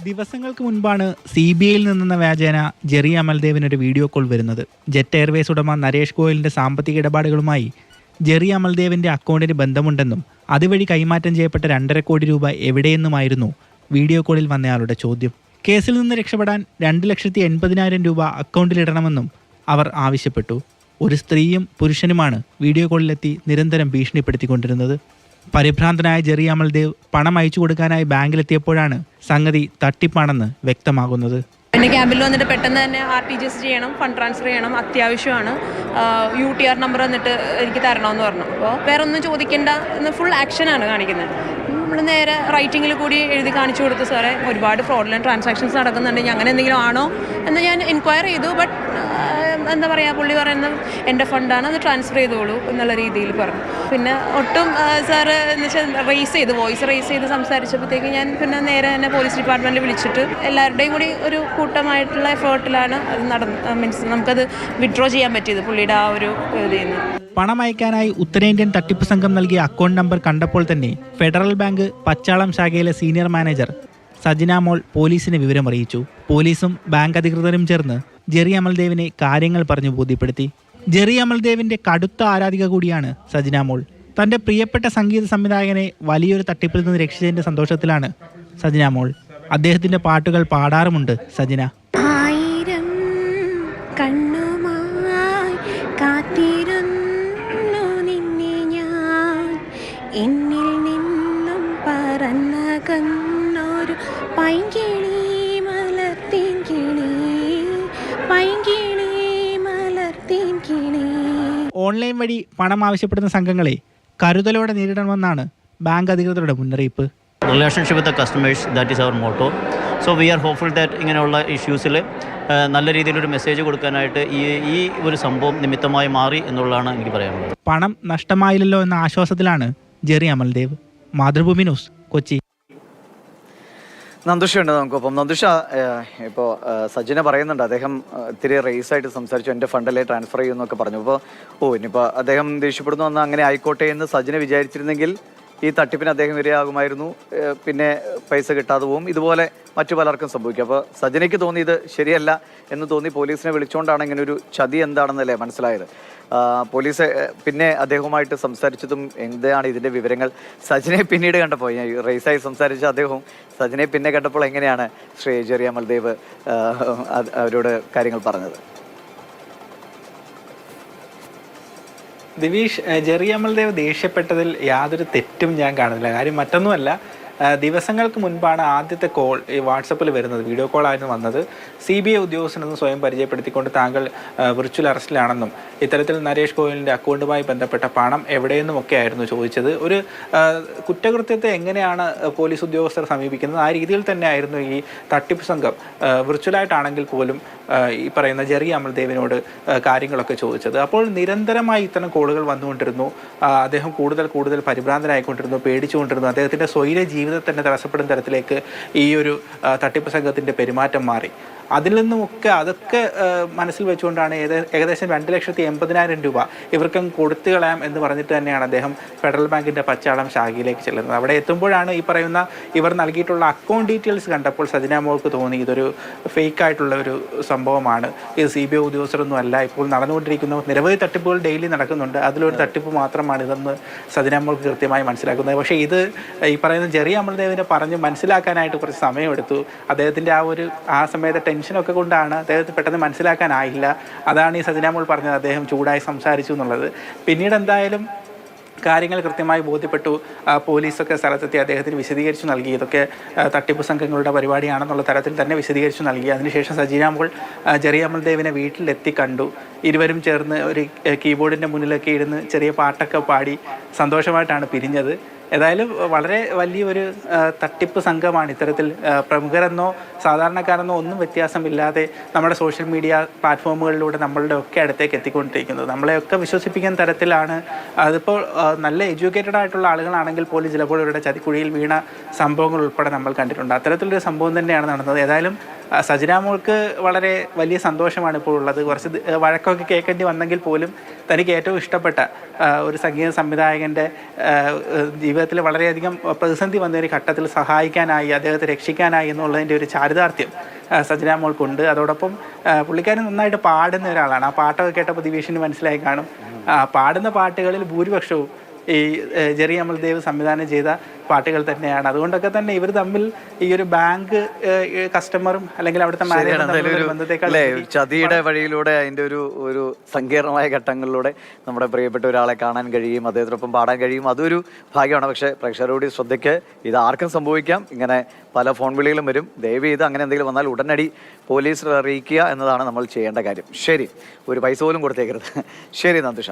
ദിവസങ്ങൾക്ക് മുൻപാണ് CBIയിൽ നിന്നെന്ന വ്യാജേന ജെറി അമൽദേവിനൊരു വീഡിയോ കോൾ വരുന്നത്. ജെറ്റ് എയർവേസ് ഉടമ നരേഷ് ഗോയലിൻ്റെ സാമ്പത്തിക ഇടപാടുകളുമായി ജെറി അമൽദേവിൻ്റെ അക്കൗണ്ടിന് ബന്ധമുണ്ടെന്നും അതുവഴി കൈമാറ്റം ചെയ്യപ്പെട്ട 2.5 കോടി രൂപ എവിടെയെന്നുമായിരുന്നു വീഡിയോ കോളിൽ വന്നയാളുടെ ചോദ്യം. കേസിൽ നിന്ന് രക്ഷപ്പെടാൻ 2,80,000 രൂപ അക്കൗണ്ടിലിടണമെന്നും അവർ ആവശ്യപ്പെട്ടു. ഒരു സ്ത്രീയും പുരുഷനുമാണ് വീഡിയോ കോളിലെത്തി നിരന്തരം ഭീഷണിപ്പെടുത്തിക്കൊണ്ടിരുന്നത്. പരിഭ്രാന്തനായ ജെറി അമൽദേവ് പണം അയച്ചു കൊടുക്കാനായി ബാങ്കിലെത്തിയപ്പോഴാണ് സംഗതി തട്ടിപ്പാണെന്ന് വ്യക്തമാകുന്നത്. എൻ്റെ ക്യാമ്പിൽ വന്നിട്ട് പെട്ടെന്ന് തന്നെ RTGS ചെയ്യണം, ഫണ്ട് ട്രാൻസ്ഫർ ചെയ്യണം, അത്യാവശ്യമാണ്, UTR നമ്പർ വന്നിട്ട് എനിക്ക് തരണമെന്ന് പറഞ്ഞു. അപ്പോൾ വേറെ ഒന്നും ചോദിക്കേണ്ട എന്ന് ഫുൾ ആക്ഷനാണ് കാണിക്കുന്നത്. നമ്മൾ നേരെ റൈറ്റിങ്ങിൽ കൂടി എഴുതി കാണിച്ചു കൊടുത്തു, സാറേ ഒരുപാട് ഫ്രോഡുലന്റ് ട്രാൻസാക്ഷൻസ് നടക്കുന്നുണ്ടെങ്കിൽ അങ്ങനെ എന്തെങ്കിലും ആണോ എന്ന് ഞാൻ എൻക്വയറി ചെയ്തു. ബട്ട് എന്താ പറയുക, പുള്ളി പറയുന്നത് എൻ്റെ ഫണ്ടാണ്, അത് ട്രാൻസ്ഫർ ചെയ്തോളൂ എന്നുള്ള രീതിയിൽ പറഞ്ഞു. പിന്നെ ഒട്ടും സാറ് എന്ന് വെച്ചാൽ വോയിസ് റേസ് ചെയ്ത് സംസാരിച്ചപ്പോഴത്തേക്ക് ഞാൻ പിന്നെ നേരെ തന്നെ പോലീസ് ഡിപ്പാർട്ട്മെൻറ്റിൽ വിളിച്ചിട്ട് എല്ലാവരുടെയും കൂടി ഒരു കൂട്ടമായിട്ടുള്ള എഫേർട്ടിലാണ് അത് മീൻസ് നമുക്കത് വിഡ്രോ ചെയ്യാൻ പറ്റിയത് പുള്ളിയുടെ ആ ഒരു ഇതിൽ നിന്ന്. പണം അയക്കാനായി ഉത്തരേന്ത്യൻ തട്ടിപ്പ് സംഘം നൽകിയ അക്കൗണ്ട് നമ്പർ കണ്ടപ്പോൾ തന്നെ ഫെഡറൽ ബാങ്ക് പച്ചാളം ശാഖയിലെ സീനിയർ മാനേജർ സജിന മോൾ പോലീസിനെ വിവരമറിയിച്ചു. പോലീസും ബാങ്ക് അധികൃതരും ചേർന്ന് ജെറി അമൽദേവിനെ കാര്യങ്ങൾ പറഞ്ഞു ബോധ്യപ്പെടുത്തി. ജെറി അമൽദേവിൻ്റെ കടുത്ത ആരാധിക കൂടിയാണ് സജിന മോൾ. തൻ്റെ പ്രിയപ്പെട്ട സംഗീത സംവിധായകനെ വലിയൊരു തട്ടിപ്പിൽ നിന്ന് രക്ഷിച്ചതിൻ്റെ സന്തോഷത്തിലാണ് സജിന മോൾ. അദ്ദേഹത്തിൻ്റെ പാട്ടുകൾ പാടാറുമുണ്ട് സജിന. ആയിരം കണ്ണുമായി കാത്തിരുന്നു നിന്നെ ഞാൻ, എന്നിൽ നിന്നും പറന്നകന്നൊരു പൈങ്കിളി മലർത്തിൻ കിളി, പൈങ്കിളി മലർത്തിൻ കിളി. ഓൺലൈൻ വഴി പണം ആവശ്യപ്പെടുന്ന സംഘങ്ങളെ കരുതലോടെ നേരിടണമെന്നാണ് ബാങ്ക് അധികൃതരുടെ മുന്നറിയിപ്പ്. Relationship with the customers, that is our motto. So we are hopeful that ഇങ്ങനെയുള്ള ഇഷ്യൂസിൽ നല്ല രീതിയിലൊരു മെസ്സേജ് കൊടുക്കാനായിട്ട് ഈ ഒരു സംഭവം നിമിത്തമായി മാറി എന്നുള്ളതാണ് എനിക്ക് പറയാനുള്ളത്. പണം നഷ്ടമായില്ലല്ലോ എന്ന ആശ്വാസത്തിലാണ് ജെറി അമൽദേവ്. മാതൃഭൂമി ന്യൂസ്, കൊച്ചി. നന്ദുഷയുണ്ട് നമുക്കൊപ്പം. നന്ദുഷ, ഇപ്പോൾ സജിന പറയുന്നുണ്ട് അദ്ദേഹം ഇത്തിരി റേസായിട്ട് സംസാരിച്ചു, എൻ്റെ ഫണ്ടല്ലേ ട്രാൻസ്ഫർ ചെയ്യുമെന്നൊക്കെ പറഞ്ഞു. അപ്പോൾ ഇനിയിപ്പോൾ അദ്ദേഹം ദേഷ്യപ്പെടുന്നു എന്ന് അങ്ങനെ ആയിക്കോട്ടെ എന്ന് സജിന വിചാരിച്ചിരുന്നെങ്കിൽ ഈ തട്ടിപ്പിന് അദ്ദേഹം ഇരയാകുമായിരുന്നു, പിന്നെ പൈസ കിട്ടാതെ പോവും, ഇതുപോലെ മറ്റു പലർക്കും സംഭവിക്കും. അപ്പോൾ സജിനയ്ക്ക് തോന്നി ഇത് ശരിയല്ല എന്ന് തോന്നി പോലീസിനെ വിളിച്ചുകൊണ്ടാണ് ഇങ്ങനെ ഒരു ചതി എന്താണെന്നല്ലേ മനസ്സിലായത്. പോലീസ് പിന്നെ അദ്ദേഹവുമായിട്ട് സംസാരിച്ചതും എന്താണ് ഇതിൻ്റെ വിവരങ്ങൾ സജിനെ പിന്നീട് കണ്ടപ്പോൾ, റേസായി സംസാരിച്ച അദ്ദേഹവും സജിനെ പിന്നെ കണ്ടപ്പോൾ എങ്ങനെയാണ് ശ്രീ ജെറി അമൽദേവ് അവരോട് കാര്യങ്ങൾ പറഞ്ഞത്? ദിവിഷ്, ജെറി അമൽദേവ് ദേഷ്യപ്പെട്ടതിൽ യാതൊരു തെറ്റും ഞാൻ കാണുന്നില്ല. കാര്യം മറ്റൊന്നുമല്ല, ദിവസങ്ങൾക്ക് മുൻപാണ് ആദ്യത്തെ കോൾ ഈ വാട്സപ്പിൽ വരുന്നത്. വീഡിയോ കോളായിരുന്നു വന്നത്. CBI ഉദ്യോഗസ്ഥനെന്ന് സ്വയം പരിചയപ്പെടുത്തിക്കൊണ്ട് താങ്കൾ വിർച്വൽ അറസ്റ്റിലാണെന്നും ഇത്തരത്തിൽ നരേഷ് ഗോയലിൻ്റെ അക്കൗണ്ടുമായി ബന്ധപ്പെട്ട പണം എവിടെയെന്നുമൊക്കെ ആയിരുന്നു ചോദിച്ചത്. ഒരു കുറ്റകൃത്യത്തെ എങ്ങനെയാണ് പോലീസ് ഉദ്യോഗസ്ഥർ സമീപിക്കുന്നത് ആ രീതിയിൽ തന്നെയായിരുന്നു ഈ തട്ടിപ്പ് സംഘം വിർച്വലായിട്ടാണെങ്കിൽ പോലും ഈ പറയുന്ന ജെറി അമൽദേവിനോട് കാര്യങ്ങളൊക്കെ ചോദിച്ചത്. അപ്പോൾ നിരന്തരമായി ഇത്തരം കോളുകൾ വന്നുകൊണ്ടിരുന്നു. അദ്ദേഹം കൂടുതൽ പരിഭ്രാന്തനായിക്കൊണ്ടിരുന്നു, പേടിച്ചുകൊണ്ടിരുന്നു. അദ്ദേഹത്തിൻ്റെ സ്വൈര ജീവിതം തന്നെ തടസ്സപ്പെടുന്ന തരത്തിലേക്ക് ഈ ഒരു തട്ടിപ്പ് സംഘത്തിൻ്റെ പെരുമാറ്റം മാറി. അതിൽ നിന്നുമൊക്കെ അതൊക്കെ മനസ്സിൽ വെച്ചുകൊണ്ടാണ് ഏകദേശം 2,80,000 രൂപ ഇവർക്കും കൊടുത്തു കളയാം എന്ന് പറഞ്ഞിട്ട് തന്നെയാണ് അദ്ദേഹം ഫെഡറൽ ബാങ്കിൻ്റെ പച്ചാളം ശാഖയിലേക്ക് ചെല്ലുന്നത്. അവിടെ എത്തുമ്പോഴാണ് ഈ പറയുന്ന ഇവർ നൽകിയിട്ടുള്ള അക്കൗണ്ട് ഡീറ്റെയിൽസ് കണ്ടപ്പോൾ സജിന മോൾക്ക് തോന്നി ഇതൊരു ഫേക്കായിട്ടുള്ള ഒരു സംഭവമാണ്, ഇത് CBI ഉദ്യോഗസ്ഥരൊന്നും അല്ല. ഇപ്പോൾ നടന്നുകൊണ്ടിരിക്കുന്ന നിരവധി തട്ടിപ്പുകൾ ഡെയിലി നടക്കുന്നുണ്ട്, അതിലൊരു തട്ടിപ്പ് മാത്രമാണ് ഇതെന്ന് സജിന മോൾക്ക് കൃത്യമായി മനസ്സിലാക്കുന്നത്. പക്ഷേ ഇത് ഈ പറയുന്ന ജെറി അമൽദേവിനെ പറഞ്ഞ് മനസ്സിലാക്കാനായിട്ട് കുറച്ച് സമയമെടുത്തു. അദ്ദേഹത്തിൻ്റെ ആ സമയത്തെ ടെൻഷനൊക്കെ കൊണ്ടാണ് അദ്ദേഹത്തെ പെട്ടെന്ന് മനസ്സിലാക്കാനായില്ല. അതാണ് ഈ സജിന മോൾ പറഞ്ഞത്, അദ്ദേഹം ചൂടായി സംസാരിച്ചു എന്നുള്ളത്. പിന്നീട് എന്തായാലും കാര്യങ്ങൾ കൃത്യമായി ബോധ്യപ്പെട്ടു. പോലീസൊക്കെ സ്ഥലത്തെത്തി അദ്ദേഹത്തിന് വിശദീകരിച്ചു നൽകി. ഇതൊക്കെ തട്ടിപ്പ് സംഘങ്ങളുടെ പരിപാടിയാണെന്നുള്ള തരത്തിൽ തന്നെ വിശദീകരിച്ചു നൽകി. അതിനുശേഷം സജിന മോൾ ജെറി അമൽദേവിനെ വീട്ടിലെത്തി കണ്ടു. ഇരുവരും ചേർന്ന് ഒരു കീബോർഡിൻ്റെ മുന്നിലൊക്കെ ഇരുന്ന് ചെറിയ പാട്ടൊക്കെ പാടി സന്തോഷമായിട്ടാണ് പിരിഞ്ഞത്. ഏതായാലും വളരെ വലിയൊരു തട്ടിപ്പ് സംഘമാണ്. ഇത്തരത്തിൽ പ്രമുഖരെന്നോ സാധാരണക്കാരെന്നോ ഒന്നും വ്യത്യാസമില്ലാതെ നമ്മുടെ സോഷ്യൽ മീഡിയ പ്ലാറ്റ്ഫോമുകളിലൂടെ നമ്മളുടെ ഒക്കെ അടുത്തേക്ക് എത്തിക്കൊണ്ടിരിക്കുന്നത്. നമ്മളെയൊക്കെ വിശ്വസിപ്പിക്കുന്ന തരത്തിലാണ്. അതിപ്പോൾ നല്ല എഡ്യൂക്കേറ്റഡ് ആയിട്ടുള്ള ആളുകളാണെങ്കിൽ പോലും ചിലപ്പോൾ ഇവരുടെ ചതിക്കുഴിയിൽ വീണ സംഭവങ്ങൾ ഉൾപ്പെടെ നമ്മൾ കണ്ടിട്ടുണ്ട്. അത്തരത്തിലൊരു സംഭവം തന്നെയാണ് നടന്നത്. ഏതായാലും സജന മോൾക്ക് വളരെ വലിയ സന്തോഷമാണ് ഇപ്പോൾ ഉള്ളത്. കുറച്ച് വഴക്കൊക്കെ കേൾക്കേണ്ടി വന്നെങ്കിൽ പോലും തനിക്ക് ഏറ്റവും ഇഷ്ടപ്പെട്ട ഒരു സംഗീത സംവിധായകൻ്റെ ജീവിതത്തിൽ വളരെയധികം പ്രതിസന്ധി വന്ന ഒരു ഘട്ടത്തിൽ സഹായിക്കാനായി, അദ്ദേഹത്തെ രക്ഷിക്കാനായി എന്നുള്ളതിൻ്റെ ഒരു ചാരിതാർത്ഥ്യം സജന മോൾക്കുണ്ട്. അതോടൊപ്പം പുള്ളിക്കാരൻ നന്നായിട്ട് പാടുന്ന ഒരാളാണ്. ആ പാട്ടൊക്കെ കേട്ടപ്പോൾ ദിവേഷിന് മനസ്സിലായി കാണും. പാടുന്ന പാട്ടുകളിൽ ഭൂരിപക്ഷവും ഈ ജെറി അമൽദേവ് സംവിധാനം ചെയ്ത പാട്ടുകൾ തന്നെയാണ്. അതുകൊണ്ടൊക്കെ തന്നെ ഇവർ തമ്മിൽ ഈ ഒരു ബാങ്ക് കസ്റ്റമറും അല്ലെങ്കിൽ അവിടുത്തെ ചതിയുടെ വഴിയിലൂടെ അതിൻ്റെ ഒരു സങ്കീർണമായ ഘട്ടങ്ങളിലൂടെ നമ്മുടെ പ്രിയപ്പെട്ട ഒരാളെ കാണാൻ കഴിയും, അദ്ദേഹത്തിനൊപ്പം പാടാൻ കഴിയും. അതൊരു ഭാഗ്യമാണ്. പക്ഷേ പ്രേക്ഷകരോട് ശ്രദ്ധയ്ക്ക് ഇത് ആർക്കും സംഭവിക്കാം. ഇങ്ങനെ പല ഫോൺ വിളികളും വരും. ദയവ് ചെയ്ത് അങ്ങനെ എന്തെങ്കിലും വന്നാൽ ഉടനടി പോലീസിൽ അറിയിക്കുക എന്നതാണ് നമ്മൾ ചെയ്യേണ്ട കാര്യം. ശരി, ഒരു പൈസ പോലും കൊടുത്തേക്കരുത്. ശരി നന്ദുഷ.